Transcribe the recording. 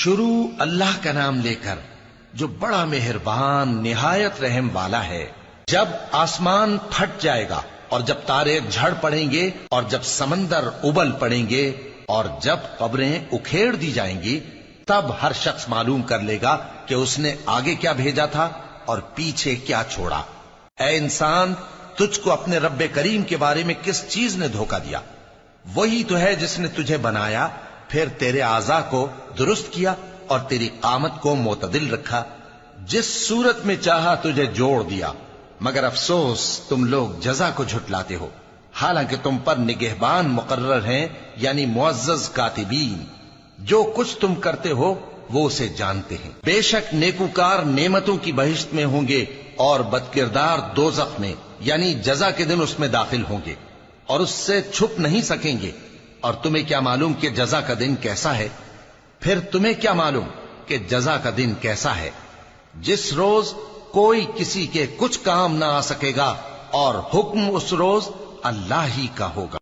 شروع اللہ کا نام لے کر جو بڑا مہربان نہایت رحم والا ہے۔ جب آسمان پھٹ جائے گا اور جب تارے جھڑ پڑیں گے اور جب سمندر ابل پڑیں گے اور جب قبریں اکھیڑ دی جائیں گی، تب ہر شخص معلوم کر لے گا کہ اس نے آگے کیا بھیجا تھا اور پیچھے کیا چھوڑا۔ اے انسان، تجھ کو اپنے رب کریم کے بارے میں کس چیز نے دھوکہ دیا؟ وہی تو ہے جس نے تجھے بنایا، پھر تیرے اعضاء کو درست کیا اور تیری قامت کو معتدل رکھا، جس صورت میں چاہا تجھے جوڑ دیا، مگر افسوس تم لوگ جزا کو جھٹلاتے ہو، حالانکہ تم پر نگہبان مقرر ہیں، یعنی معزز کاتبین۔ جو کچھ تم کرتے ہو وہ اسے جانتے ہیں۔ بے شک نیکوکار نعمتوں کی بہشت میں ہوں گے اور بدکردار دوزخ میں، یعنی جزا کے دن اس میں داخل ہوں گے اور اس سے چھپ نہیں سکیں گے۔ اور تمہیں کیا معلوم کہ جزا کا دن کیسا ہے؟ پھر تمہیں کیا معلوم کہ جزا کا دن کیسا ہے؟ جس روز کوئی کسی کے کچھ کام نہ آ سکے گا اور حکم اس روز اللہ ہی کا ہوگا۔